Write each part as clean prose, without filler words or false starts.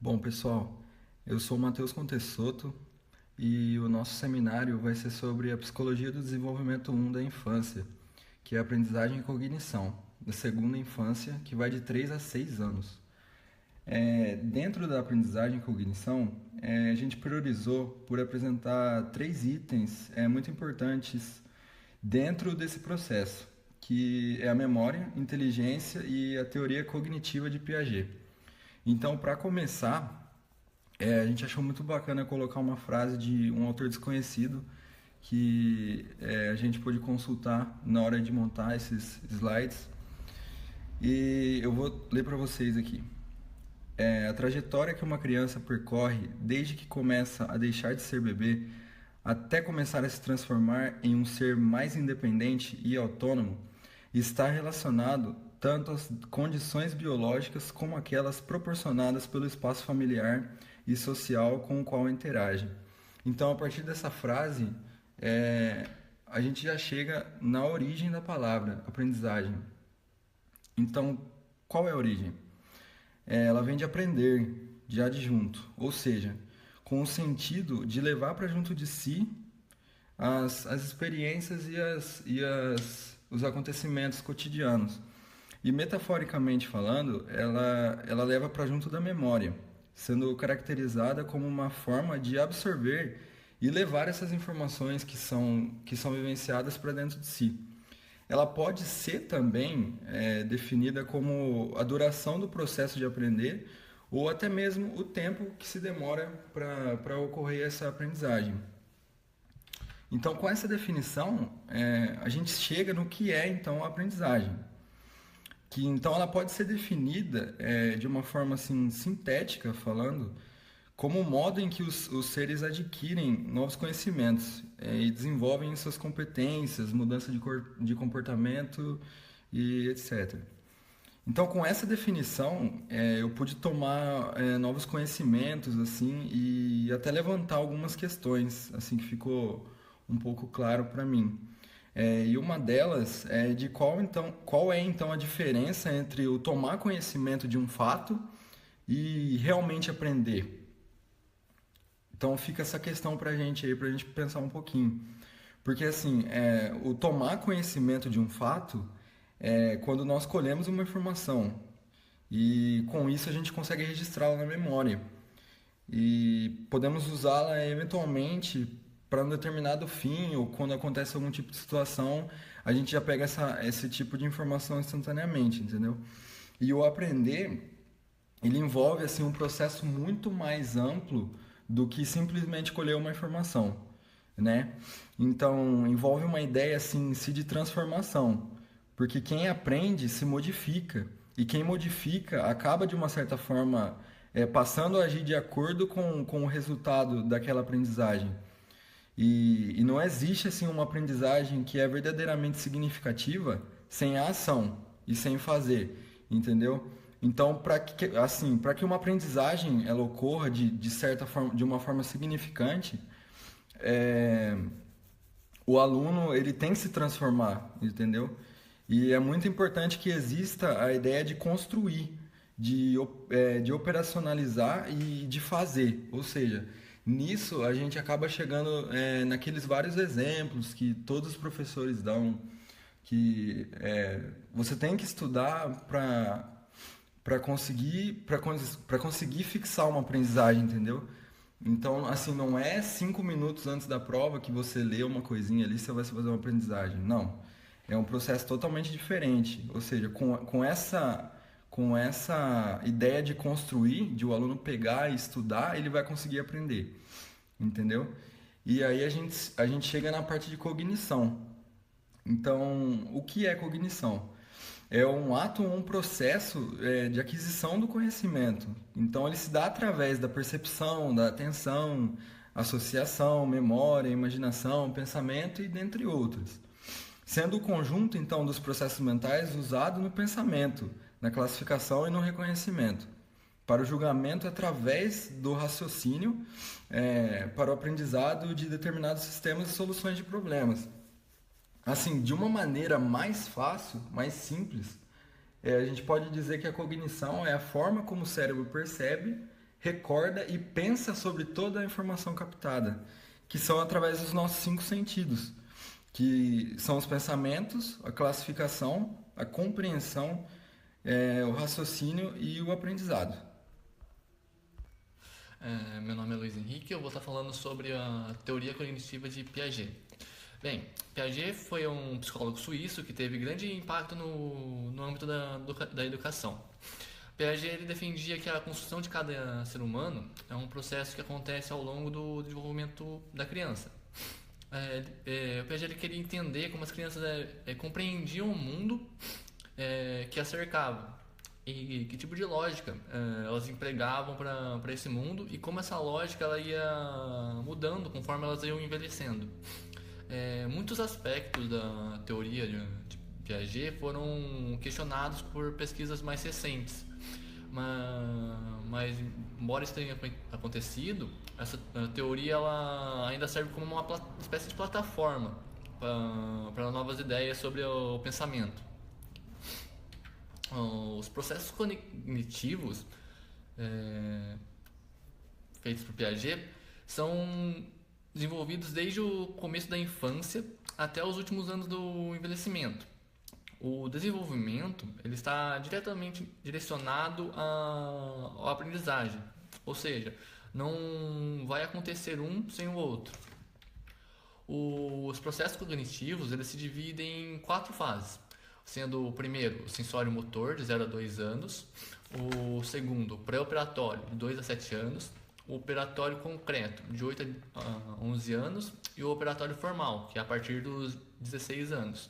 Bom, pessoal, eu sou o Matheus Contessoto e o nosso seminário vai ser sobre a psicologia do desenvolvimento 1 da infância, que é a aprendizagem e cognição, da segunda infância, que vai de 3 a 6 anos. Dentro da aprendizagem e cognição, a gente priorizou por apresentar três itens muito importantes dentro desse processo, que é a memória, inteligência e a teoria cognitiva de Piaget. Então, para começar, a gente achou muito bacana colocar uma frase de um autor desconhecido que a gente pôde consultar na hora de montar esses slides. E eu vou ler para vocês aqui. A trajetória que uma criança percorre desde que começa a deixar de ser bebê até começar a se transformar em um ser mais independente e autônomo está relacionado tanto às condições biológicas como aquelas proporcionadas pelo espaço familiar e social com o qual interage. Então, a partir dessa frase, a gente já chega na origem da palavra, aprendizagem. Então, qual é a origem? Ela vem de aprender, de adjunto, ou seja, com o sentido de levar para junto de si as experiências os acontecimentos cotidianos. E metaforicamente falando, ela leva para junto da memória, sendo caracterizada como uma forma de absorver e levar essas informações que são vivenciadas para dentro de si. Ela pode ser também definida como a duração do processo de aprender ou até mesmo o tempo que se demora para ocorrer essa aprendizagem. Então, com essa definição, a gente chega no que é então a aprendizagem, que então ela pode ser definida de uma forma assim sintética, falando, como o modo em que os seres adquirem novos conhecimentos e desenvolvem suas competências, mudança de comportamento e etc. Então, com essa definição, eu pude tomar novos conhecimentos assim e até levantar algumas questões, assim que ficou um pouco claro para mim. E uma delas é de qual é então a diferença entre o tomar conhecimento de um fato e realmente aprender. Então fica essa questão pra gente aí, pra gente pensar um pouquinho. Porque assim, o tomar conhecimento de um fato é quando nós colhemos uma informação e com isso a gente consegue registrá-la na memória e podemos usá-la eventualmente para um determinado fim ou quando acontece algum tipo de situação, a gente já pega esse tipo de informação instantaneamente, entendeu? E o aprender, ele envolve assim um processo muito mais amplo do que simplesmente colher uma informação, né? Então, envolve uma ideia assim, se de transformação, porque quem aprende se modifica e quem modifica acaba de uma certa forma passando a agir de acordo com o resultado daquela aprendizagem. E não existe assim uma aprendizagem que é verdadeiramente significativa sem a ação e sem fazer, entendeu? Então, para que uma aprendizagem ela ocorra de certa forma, de uma forma significante, é, o aluno ele tem que se transformar, entendeu? E é muito importante que exista a ideia de construir, de operacionalizar e de fazer. Ou seja, nisso a gente acaba chegando naqueles vários exemplos que todos os professores dão, que você tem que estudar para conseguir fixar uma aprendizagem, entendeu? Então, assim, não é 5 minutos antes da prova que você lê uma coisinha ali, você vai fazer uma aprendizagem. Não. É um processo totalmente diferente. Ou seja, com essa ideia de construir, de o aluno pegar e estudar, ele vai conseguir aprender. Entendeu? E aí a gente chega na parte de cognição. Então, o que é cognição? É um ato ou um processo de aquisição do conhecimento. Então, ele se dá através da percepção, da atenção, associação, memória, imaginação, pensamento e dentre outros. Sendo o conjunto, então, dos processos mentais usado no pensamento, na classificação e no reconhecimento. Para o julgamento através do raciocínio, para o aprendizado de determinados sistemas e soluções de problemas. Assim, de uma maneira mais fácil, mais simples, a gente pode dizer que a cognição é a forma como o cérebro percebe, recorda e pensa sobre toda a informação captada, que são através dos nossos cinco sentidos, que são os pensamentos, a classificação, a compreensão, o raciocínio e o aprendizado. Meu nome é Luiz Henrique e eu vou estar falando sobre a teoria cognitiva de Piaget. Bem, Piaget foi um psicólogo suíço que teve grande impacto no âmbito da educação. Piaget ele defendia que a construção de cada ser humano é um processo que acontece ao longo do desenvolvimento da criança. O Piaget ele queria entender como as crianças compreendiam o mundo que as cercava e que tipo de lógica elas empregavam para esse mundo e como essa lógica ela ia mudando conforme elas iam envelhecendo. Muitos aspectos da teoria de Piaget foram questionados por pesquisas mais recentes, mas embora isso tenha acontecido, essa teoria ela ainda serve como uma espécie de plataforma para novas ideias sobre o pensamento. Os processos cognitivos feitos por Piaget são desenvolvidos desde o começo da infância até os últimos anos do envelhecimento. O desenvolvimento ele está diretamente direcionado à aprendizagem, ou seja, não vai acontecer um sem o outro. Os processos cognitivos eles se dividem em 4 fases, sendo o primeiro o sensório motor, de 0 a 2 anos, o segundo o pré-operatório, de 2 a 7 anos, o operatório concreto, de 8 a 11 anos, e o operatório formal, que é a partir dos 16 anos.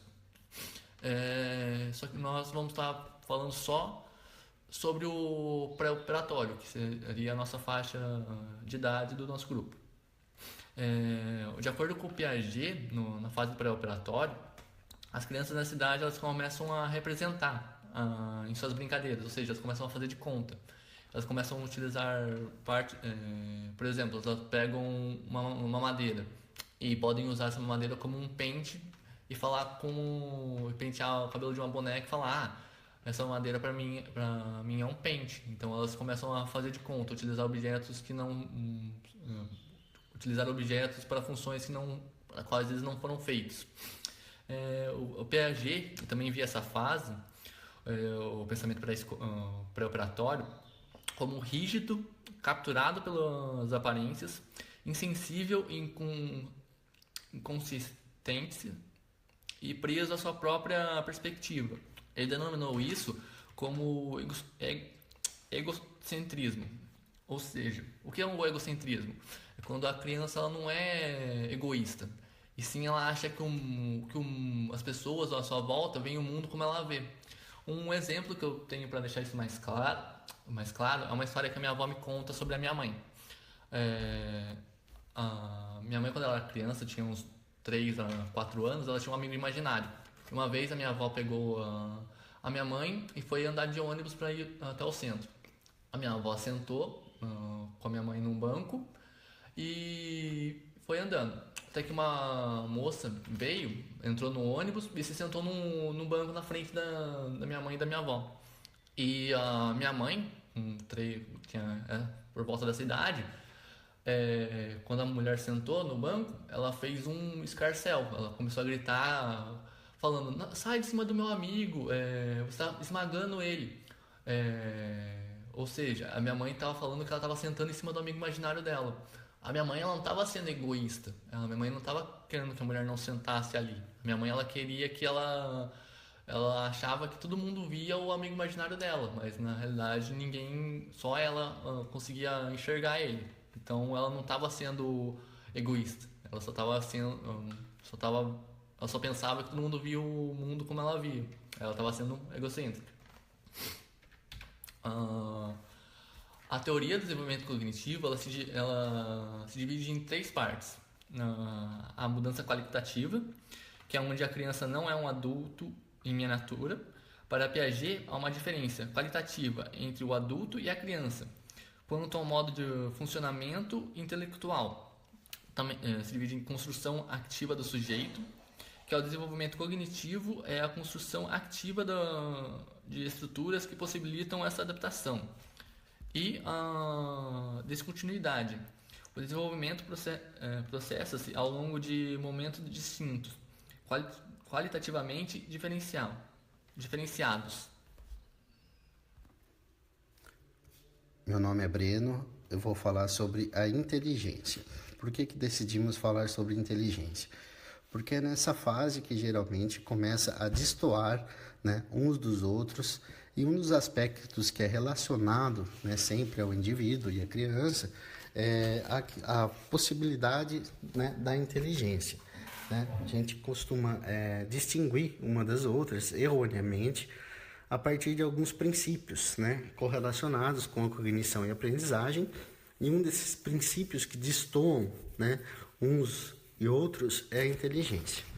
Só que nós vamos estar falando só sobre o pré-operatório, que seria a nossa faixa de idade do nosso grupo. De acordo com o Piaget, na fase pré-operatório, as crianças nessa idade elas começam a representar em suas brincadeiras, ou seja, elas começam a fazer de conta. Elas começam a utilizar por exemplo, elas pegam uma madeira e podem usar essa madeira como um pente e pentear o cabelo de uma boneca e falar, essa madeira para mim é um pente. Então elas começam a fazer de conta, utilizar objetos para funções para quais eles não foram feitos. O Piaget também via essa fase, o pensamento pré-operatório, como rígido, capturado pelas aparências, insensível e inconsistente e preso à sua própria perspectiva. Ele denominou isso como egocentrismo. Ou seja, o que é um egocentrismo? É quando a criança ela não é egoísta, e sim ela acha que as pessoas à sua volta veem o mundo como ela vê. Um exemplo que eu tenho para deixar isso mais claro é uma história que a minha avó me conta sobre a minha mãe. A minha mãe, quando ela era criança, tinha uns 3 a 4 anos, ela tinha um amigo imaginário. Uma vez a minha avó pegou a minha mãe e foi andar de ônibus para ir até o centro. A minha avó sentou com a minha mãe num banco e foi andando. Até que uma moça entrou no ônibus e se sentou num banco na frente da minha mãe e da minha avó. E a minha mãe, por volta dessa idade, quando a mulher sentou no banco, ela fez um escarcéu. Ela começou a gritar, falando, sai de cima do meu amigo, você está esmagando ele. Ou seja, a minha mãe estava falando que ela estava sentando em cima do amigo imaginário dela. A minha mãe ela não estava sendo egoísta. A minha mãe não estava querendo que a mulher não sentasse ali. A minha mãe ela queria que ela achava que todo mundo via o amigo imaginário dela, mas na realidade só ela conseguia enxergar ele. Então ela não estava sendo egoísta. Ela ela só pensava que todo mundo via o mundo como ela via. Ela estava sendo egocêntrica. A teoria do desenvolvimento cognitivo ela se divide em 3 partes. A mudança qualitativa, que é onde a criança não é um adulto em miniatura. Para Piaget, há uma diferença qualitativa entre o adulto e a criança, quanto ao modo de funcionamento intelectual. Também se divide em construção ativa do sujeito, que é o desenvolvimento cognitivo, é a construção ativa de estruturas que possibilitam essa adaptação. e a descontinuidade. O desenvolvimento processa-se ao longo de momentos distintos, qualitativamente diferenciados. Meu nome é Breno, eu vou falar sobre a inteligência. Por que decidimos falar sobre inteligência? Porque é nessa fase que geralmente começa a destoar, né, uns dos outros, e um dos aspectos que é relacionado, né, sempre ao indivíduo e à criança é a possibilidade, né, da inteligência. Né? A gente costuma distinguir uma das outras erroneamente a partir de alguns princípios, né, correlacionados com a cognição e aprendizagem, e um desses princípios que destoam, né, uns e outros é a inteligência.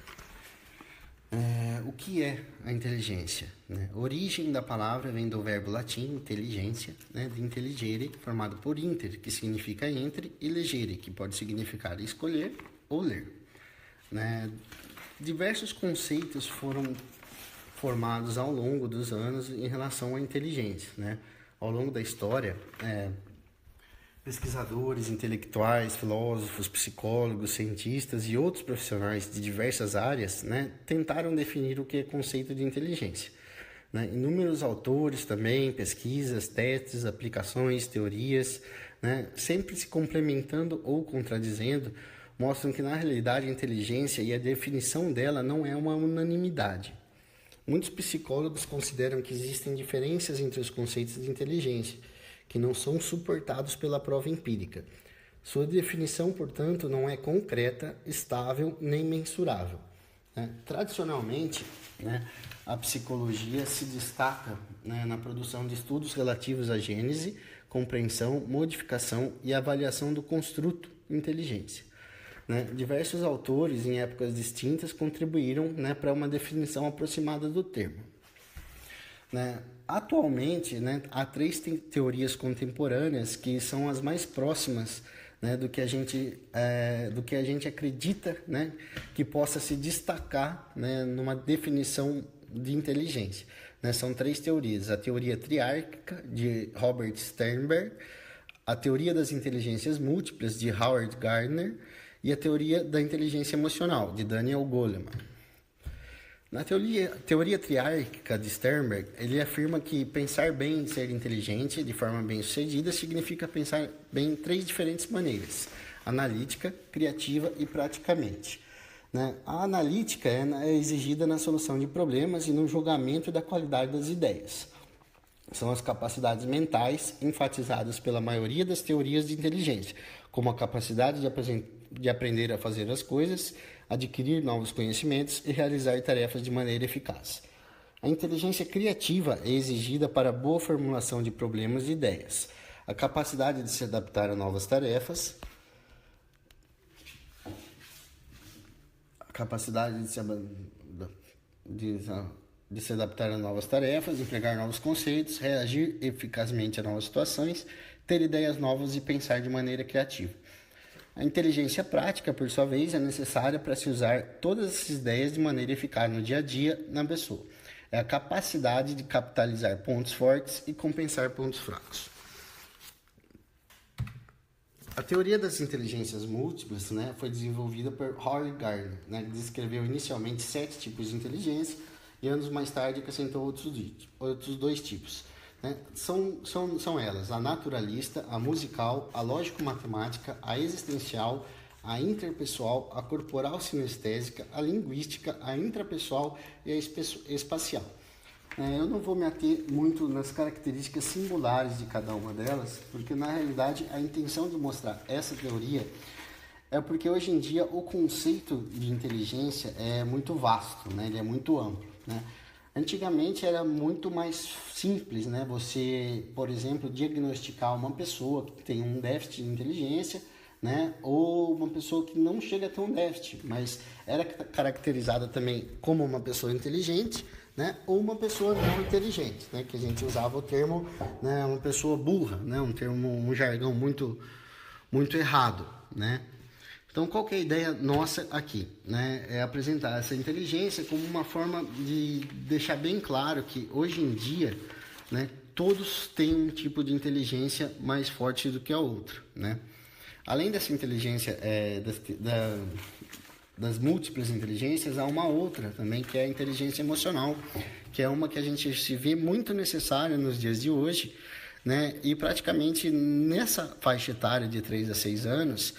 O que é a inteligência? Né? A origem da palavra vem do verbo latim intelligência, né, de intelligere, formado por inter, que significa entre, e legere, que pode significar escolher ou ler. Né? Diversos conceitos foram formados ao longo dos anos em relação à inteligência. Né? Ao longo da história, pesquisadores, intelectuais, filósofos, psicólogos, cientistas e outros profissionais de diversas áreas, né, tentaram definir o que é conceito de inteligência. Né? Inúmeros autores também, pesquisas, testes, aplicações, teorias, né, sempre se complementando ou contradizendo, mostram que na realidade a inteligência e a definição dela não é uma unanimidade. Muitos psicólogos consideram que existem diferenças entre os conceitos de inteligência, que não são suportados pela prova empírica. Sua definição, portanto, não é concreta, estável nem mensurável. Né? Tradicionalmente, né, a psicologia se destaca, né, na produção de estudos relativos à gênese, compreensão, modificação e avaliação do construto inteligência. Né? Diversos autores, em épocas distintas, contribuíram, né, para uma definição aproximada do termo. Né? Atualmente, né, há 3 teorias contemporâneas que são as mais próximas, né, do que a gente acredita, né, que possa se destacar, né, numa definição de inteligência. Né? São 3 teorias: a teoria triárquica, de Robert Sternberg, a teoria das inteligências múltiplas, de Howard Gardner, e a teoria da inteligência emocional, de Daniel Goleman. Na teoria triárquica de Sternberg, ele afirma que pensar bem e ser inteligente de forma bem-sucedida significa pensar bem em 3 diferentes maneiras: analítica, criativa e praticamente. Né? A analítica é exigida na solução de problemas e no julgamento da qualidade das ideias. São as capacidades mentais enfatizadas pela maioria das teorias de inteligência, como a capacidade de aprender a fazer as coisas, adquirir novos conhecimentos e realizar tarefas de maneira eficaz. A inteligência criativa é exigida para a boa formulação de problemas e ideias, a capacidade de se adaptar a novas tarefas, empregar novos conceitos, reagir eficazmente a novas situações, ter ideias novas e pensar de maneira criativa. A inteligência prática, por sua vez, é necessária para se usar todas essas ideias de maneira eficaz no dia a dia na pessoa. É a capacidade de capitalizar pontos fortes e compensar pontos fracos. A teoria das inteligências múltiplas, né, foi desenvolvida por Howard Gardner, né, que descreveu inicialmente 7 tipos de inteligência e anos mais tarde acrescentou outros 2 tipos. Né? São elas a naturalista, a musical, a lógico-matemática, a existencial, a interpessoal, a corporal sinestésica, a linguística, a intrapessoal e a espacial. Eu não vou me ater muito nas características singulares de cada uma delas, porque na realidade a intenção de mostrar essa teoria é porque hoje em dia o conceito de inteligência é muito vasto, né? Ele é muito amplo. Né? Antigamente era muito mais simples, né? Você, por exemplo, diagnosticar uma pessoa que tem um déficit de inteligência, né? Ou uma pessoa que não chega a ter um déficit, mas era caracterizada também como uma pessoa inteligente, né? Ou uma pessoa não inteligente, né? Que a gente usava o termo, né? Uma pessoa burra, né? Um jargão muito errado, né? Então, qual que é a ideia nossa aqui? Né? É apresentar essa inteligência como uma forma de deixar bem claro que, hoje em dia, né, todos têm um tipo de inteligência mais forte do que a outra, né? Além dessa inteligência, das múltiplas inteligências, há uma outra também, que é a inteligência emocional, que é uma que a gente se vê muito necessária nos dias de hoje, né? E praticamente nessa faixa etária de 3 a 6 anos,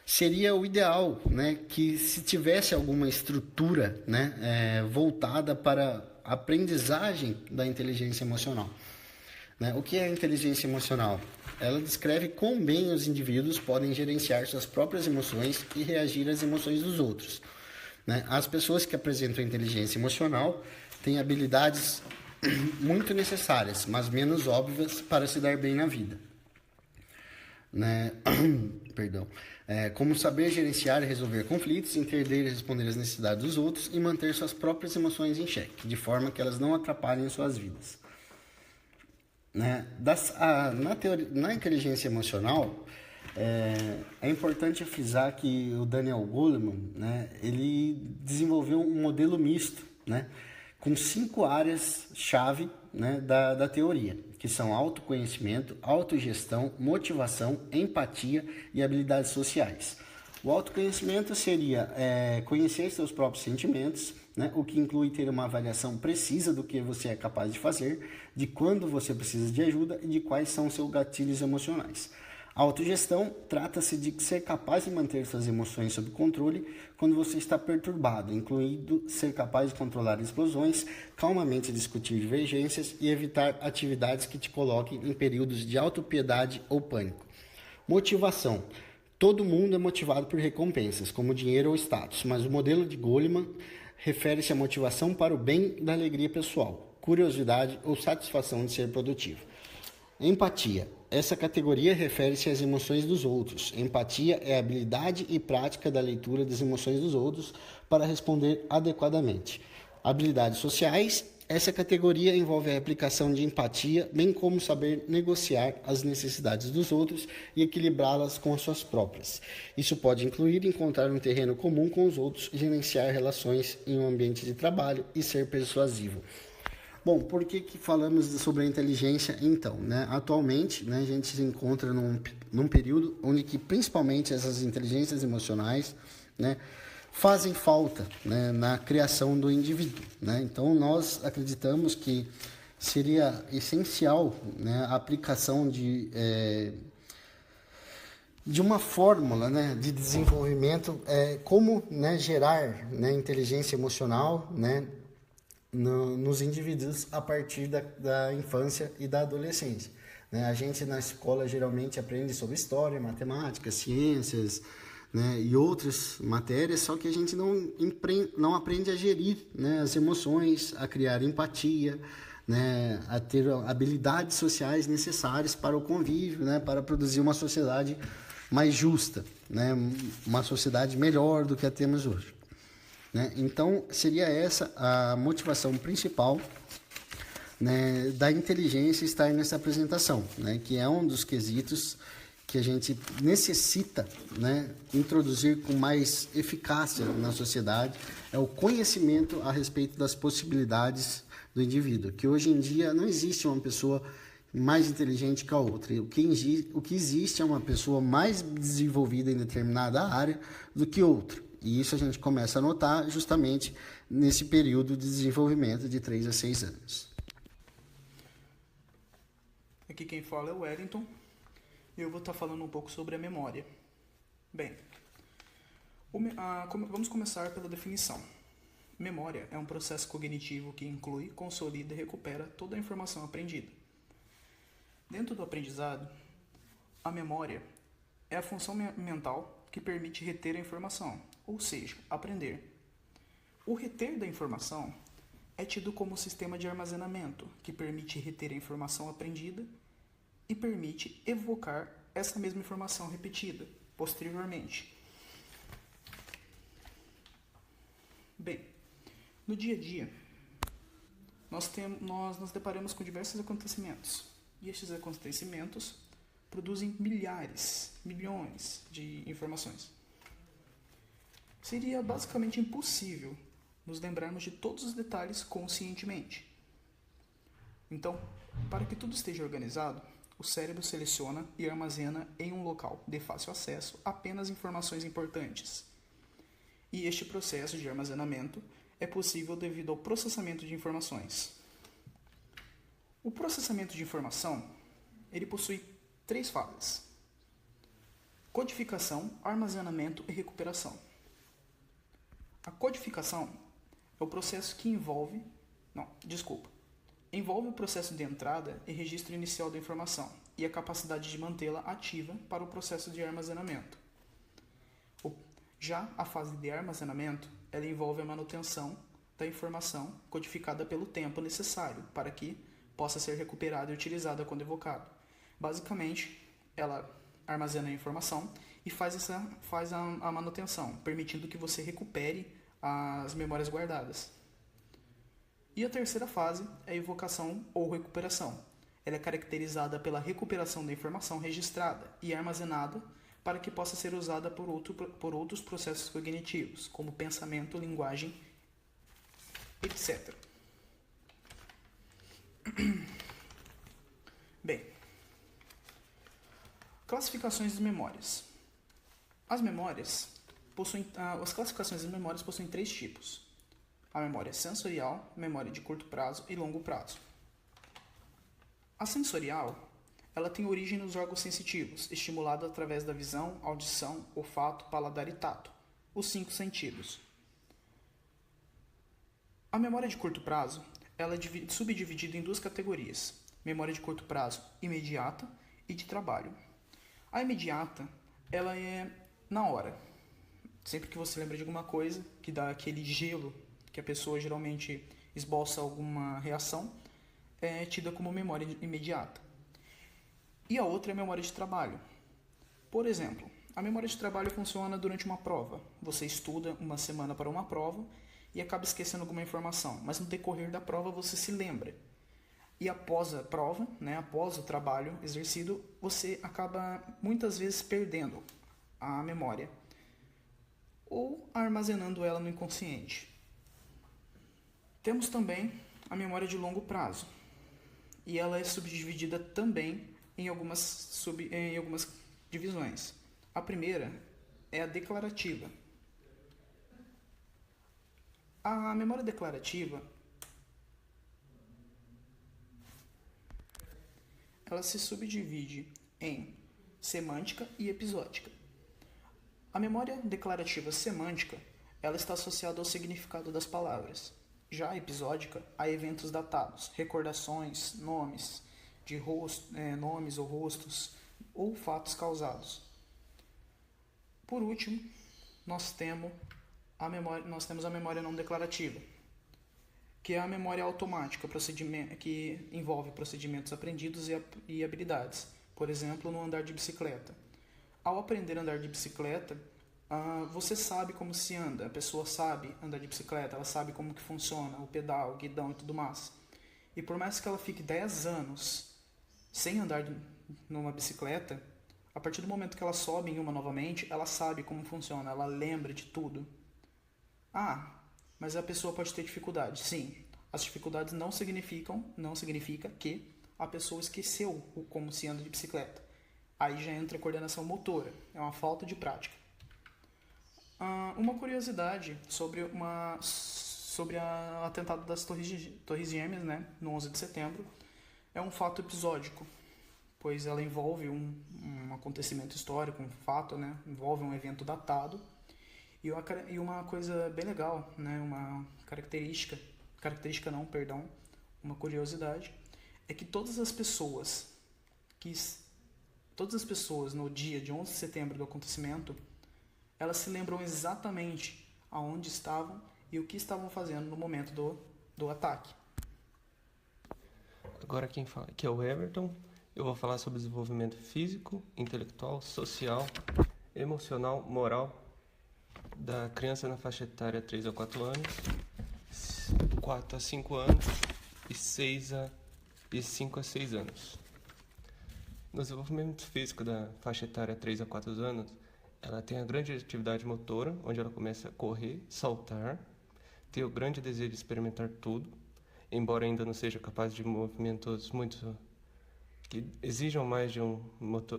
seria o ideal, né? Que se tivesse alguma estrutura, né? Voltada para a aprendizagem da inteligência emocional. Né? O que é a inteligência emocional? Ela descreve quão bem os indivíduos podem gerenciar suas próprias emoções e reagir às emoções dos outros. Né? As pessoas que apresentam inteligência emocional têm habilidades muito necessárias, mas menos óbvias para se dar bem na vida. Né? Perdão. Como saber gerenciar e resolver conflitos, entender e responder às necessidades dos outros e manter suas próprias emoções em xeque, de forma que elas não atrapalhem suas vidas. Né? Na inteligência emocional, é importante frisar que o Daniel Goleman, né, ele desenvolveu um modelo misto, né, com 5 áreas-chave, né, da teoria, que são autoconhecimento, autogestão, motivação, empatia e habilidades sociais. O autoconhecimento seria conhecer seus próprios sentimentos, né, o que inclui ter uma avaliação precisa do que você é capaz de fazer, de quando você precisa de ajuda e de quais são seus gatilhos emocionais. A autogestão trata-se de ser capaz de manter suas emoções sob controle quando você está perturbado, incluindo ser capaz de controlar explosões, calmamente discutir divergências e evitar atividades que te coloquem em períodos de autopiedade ou pânico. Motivação. Todo mundo é motivado por recompensas, como dinheiro ou status, mas o modelo de Goleman refere-se à motivação para o bem da alegria pessoal, curiosidade ou satisfação de ser produtivo. Empatia. Essa categoria refere-se às emoções dos outros. Empatia é a habilidade e prática da leitura das emoções dos outros para responder adequadamente. Habilidades sociais. Essa categoria envolve a aplicação de empatia, bem como saber negociar as necessidades dos outros e equilibrá-las com as suas próprias. Isso pode incluir encontrar um terreno comum com os outros, gerenciar relações em um ambiente de trabalho e ser persuasivo. Bom, por que falamos sobre a inteligência então? Né? Atualmente, né, a gente se encontra num período onde que, principalmente essas inteligências emocionais, né, fazem falta, né, na criação do indivíduo. Né? Então, nós acreditamos que seria essencial, né, a aplicação de uma fórmula, né, de desenvolvimento, como, né, gerar, né, inteligência emocional, né, nos indivíduos a partir da infância e da adolescência. Né? A gente na escola geralmente aprende sobre história, matemática, ciências, né, e outras matérias, só que a gente não aprende a gerir, né, as emoções, a criar empatia, né, a ter habilidades sociais necessárias para o convívio, né, para produzir uma sociedade mais justa, né, uma sociedade melhor do que a temos hoje. Né? Então, seria essa a motivação principal, né, da inteligência estar nessa apresentação, né, que é um dos quesitos que a gente necessita, né, introduzir com mais eficácia na sociedade, é o conhecimento a respeito das possibilidades do indivíduo, que hoje em dia não existe uma pessoa mais inteligente que a outra. O que existe é uma pessoa mais desenvolvida em determinada área do que outra. E isso a gente começa a notar justamente nesse período de desenvolvimento de 3 a 6 anos. Aqui quem fala é o Wellington e eu vou estar falando um pouco sobre a memória. Bem, vamos começar pela definição. Memória é um processo cognitivo que inclui, consolida e recupera toda a informação aprendida. Dentro do aprendizado, a memória é a função mental que permite reter a informação, ou seja, aprender. O reter da informação é tido como sistema de armazenamento, que permite reter a informação aprendida e permite evocar essa mesma informação repetida posteriormente. Bem, no dia a dia, nós nos deparamos com diversos acontecimentos, e estes acontecimentos produzem milhares, milhões de informações. Seria basicamente impossível nos lembrarmos de todos os detalhes conscientemente. Então, para que tudo esteja organizado, o cérebro seleciona e armazena em um local de fácil acesso apenas informações importantes. E este processo de armazenamento é possível devido ao processamento de informações. O processamento de informação, ele possui 3 fases: codificação, armazenamento e recuperação. A codificação é o processo que envolve o processo de entrada e registro inicial da informação e a capacidade de mantê-la ativa para o processo de armazenamento. Já a fase de armazenamento, ela envolve a manutenção da informação codificada pelo tempo necessário para que possa ser recuperada e utilizada quando evocado. Basicamente, ela armazena a informação e faz a manutenção, permitindo que você recupere as memórias guardadas. E a terceira fase é a evocação ou recuperação. Ela é caracterizada pela recuperação da informação registrada e armazenada para que possa ser usada por outros processos cognitivos, como pensamento, linguagem, etc. Bem, classificações de memórias. As classificações das memórias possuem 3 tipos: a memória sensorial, memória de curto prazo e longo prazo. A sensorial, ela tem origem nos órgãos sensitivos, estimulada através da visão, audição, olfato, paladar e tato, os 5 sentidos. A memória de curto prazo, ela é subdividida em 2 categorias: memória de curto prazo imediata e de trabalho. A imediata, ela é na hora. Sempre que você lembra de alguma coisa, que dá aquele gelo, que a pessoa geralmente esboça alguma reação, é tida como memória imediata. E a outra é a memória de trabalho. Por exemplo, a memória de trabalho funciona durante uma prova. Você estuda uma semana para uma prova e acaba esquecendo alguma informação, mas no decorrer da prova você se lembra. E após a prova, após o trabalho exercido, você acaba muitas vezes perdendo a memória ou armazenando ela no inconsciente. Temos também a memória de longo prazo, e ela é subdividida também em algumas divisões. A primeira é a declarativa. A memória declarativa, ela se subdivide em semântica e episódica. A memória declarativa semântica, ela está associada ao significado das palavras. Já a episódica, a eventos datados, recordações, nomes ou rostos, ou fatos causados. Por último, nós temos a memória não declarativa, que é a memória automática, que envolve procedimentos aprendidos e habilidades. Por exemplo, no andar de bicicleta. Ao aprender a andar de bicicleta, você sabe como se anda, a pessoa sabe andar de bicicleta, ela sabe como que funciona o pedal, o guidão e tudo mais. E por mais que ela fique 10 anos sem andar numa bicicleta, a partir do momento que ela sobe em uma novamente, ela sabe como funciona, ela lembra de tudo. Mas a pessoa pode ter dificuldade. Sim, as dificuldades não significa que a pessoa esqueceu como se anda de bicicleta. Aí já entra a coordenação motora, é uma falta de prática. Uma curiosidade sobre o atentado das Torres Gêmeas, no 11 de setembro, é um fato episódico, pois ela envolve um acontecimento histórico, um fato, envolve um evento datado, e uma coisa bem legal, uma uma curiosidade, é que todas as pessoas no dia de 11 de setembro do acontecimento, elas se lembram exatamente aonde estavam e o que estavam fazendo no momento do ataque. Agora quem fala aqui é o Everton. Eu vou falar sobre desenvolvimento físico, intelectual, social, emocional, moral da criança na faixa etária 3 a 4 anos, 4 a 5 anos e 5 a 6 anos. No desenvolvimento físico da faixa etária 3 a 4 anos, ela tem a grande atividade motora, onde ela começa a correr, saltar, ter o grande desejo de experimentar tudo, embora ainda não seja capaz de movimentos muito que exijam mais de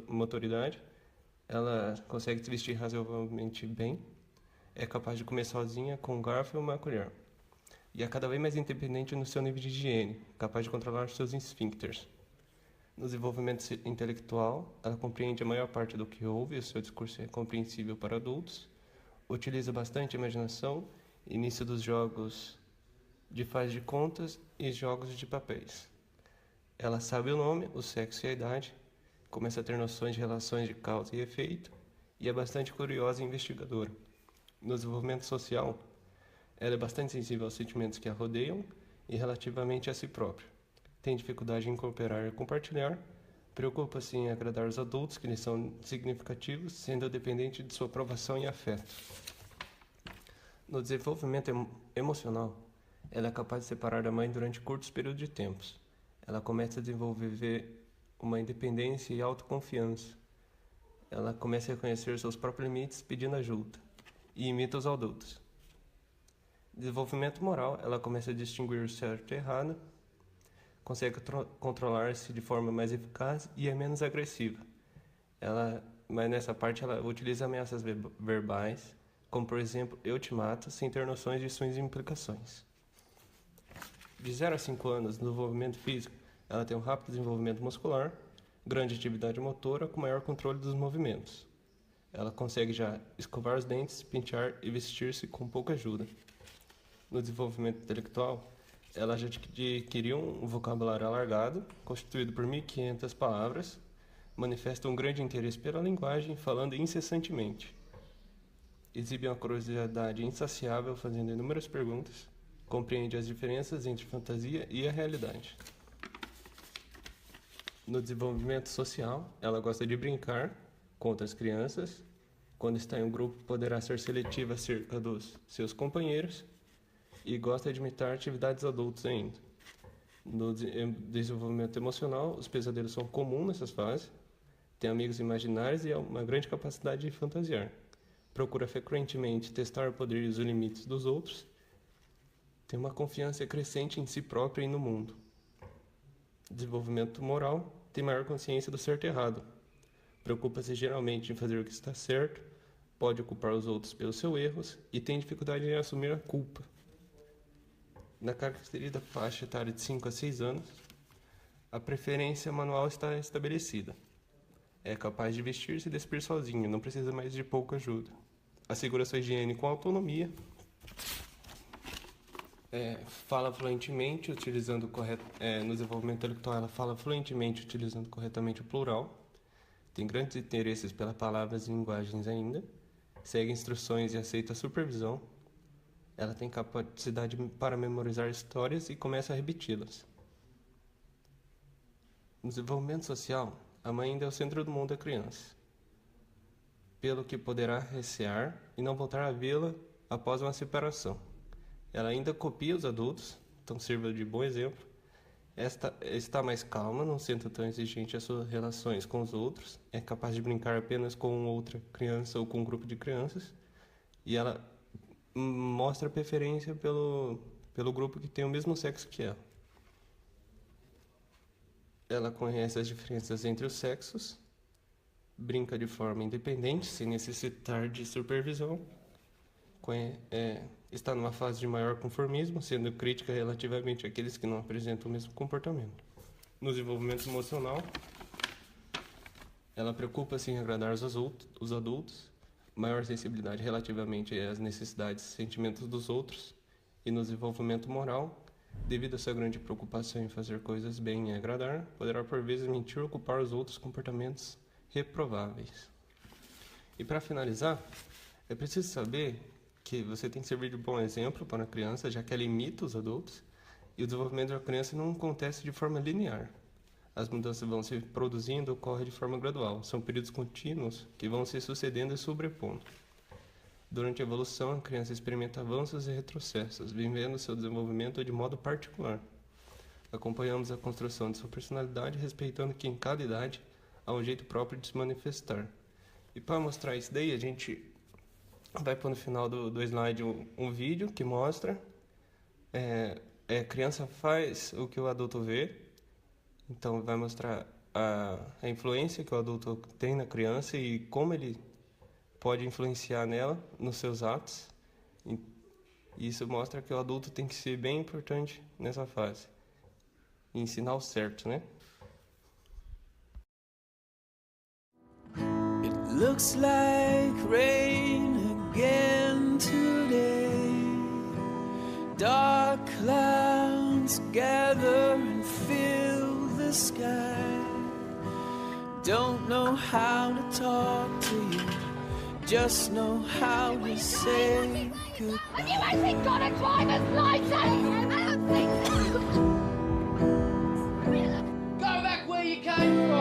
motoridade, ela consegue se vestir razoavelmente bem, é capaz de comer sozinha com um garfo e uma colher. E é cada vez mais independente no seu nível de higiene, capaz de controlar seus esfíncteres. No desenvolvimento intelectual, ela compreende a maior parte do que ouve, o seu discurso é compreensível para adultos, utiliza bastante a imaginação, início dos jogos de faz de contas e jogos de papéis. Ela sabe o nome, o sexo e a idade, começa a ter noções de relações de causa e efeito e é bastante curiosa e investigadora. No desenvolvimento social, ela é bastante sensível aos sentimentos que a rodeiam e relativamente a si própria. Tem dificuldade em cooperar e compartilhar, preocupa-se em agradar os adultos que lhe são significativos, sendo dependente de sua aprovação e afeto. No desenvolvimento emocional, ela é capaz de separar da mãe durante curtos períodos de tempo. Ela começa a desenvolver uma independência e autoconfiança. Ela começa a reconhecer seus próprios limites pedindo ajuda e imita os adultos. Desenvolvimento moral, ela começa a distinguir o certo e errado, consegue controlar-se de forma mais eficaz e é menos agressiva. Mas nessa parte ela utiliza ameaças verbais, como por exemplo, eu te mato, sem ter noções de suas implicações. De 0 a 5 anos, no desenvolvimento físico, ela tem um rápido desenvolvimento muscular, grande atividade motora com maior controle dos movimentos. Ela consegue já escovar os dentes, pentear e vestir-se com pouca ajuda. No desenvolvimento intelectual, ela já adquiriu um vocabulário alargado, constituído por 1.500 palavras, manifesta um grande interesse pela linguagem, falando incessantemente. Exibe uma curiosidade insaciável, fazendo inúmeras perguntas, compreende as diferenças entre fantasia e a realidade. No desenvolvimento social, ela gosta de brincar com outras crianças. Quando está em um grupo, poderá ser seletiva acerca dos seus companheiros e gosta de imitar atividades adultas ainda. No desenvolvimento emocional, os pesadelos são comuns nessas fases, tem amigos imaginários e uma grande capacidade de fantasiar. Procura frequentemente testar poderes e limites dos outros, tem uma confiança crescente em si própria e no mundo. Desenvolvimento moral, tem maior consciência do certo e errado. Preocupa-se geralmente em fazer o que está certo, pode culpar os outros pelos seus erros e tem dificuldade em assumir a culpa. Na característica da faixa etária de 5 a 6 anos, a preferência manual está estabelecida. É capaz de vestir-se e despir sozinho, não precisa mais de pouca ajuda. Assegura sua higiene com autonomia. Fala fluentemente, utilizando no desenvolvimento intelectual, ela fala fluentemente, utilizando corretamente o plural. Tem grandes interesses pelas palavras e linguagens ainda. Segue instruções e aceita supervisão. Ela tem capacidade para memorizar histórias e começa a repeti-las. No desenvolvimento social, a mãe ainda é o centro do mundo da criança, pelo que poderá recear e não voltar a vê-la após uma separação. Ela ainda copia os adultos, então sirva de bom exemplo. Está mais calma, não sendo tão exigente as suas relações com os outros, é capaz de brincar apenas com outra criança ou com um grupo de crianças, e ela mostra preferência pelo grupo que tem o mesmo sexo que ela. Ela conhece as diferenças entre os sexos, brinca de forma independente, sem necessitar de supervisão, está numa fase de maior conformismo, sendo crítica relativamente àqueles que não apresentam o mesmo comportamento. No desenvolvimento emocional, ela preocupa-se em agradar os adultos, maior sensibilidade relativamente às necessidades e sentimentos dos outros, e no desenvolvimento moral, devido à sua grande preocupação em fazer coisas bem e agradar, poderá por vezes mentir ou culpar os outros comportamentos reprováveis. E para finalizar, é preciso saber que você tem que servir de bom exemplo para a criança, já que ela imita os adultos, e o desenvolvimento da criança não acontece de forma linear. As mudanças vão se produzindo, ocorrem de forma gradual. São períodos contínuos que vão se sucedendo e sobrepondo. Durante a evolução, a criança experimenta avanços e retrocessos, vivendo seu desenvolvimento de modo particular. Acompanhamos a construção de sua personalidade, respeitando que em cada idade há um jeito próprio de se manifestar. E para mostrar isso daí, a gente vai pôr no final do slide um vídeo que mostra A criança faz o que o adulto vê, então vai mostrar a influência que o adulto tem na criança e como ele pode influenciar nela, nos seus atos. E isso mostra que o adulto tem que ser bem importante nessa fase. E ensinar o certo, né? It looks like rain again today. Dark clouds gather and fill the sky. Don't know how to talk to you, just know how to say goodbye. Have you actually got a driver's license? Go back where you came from!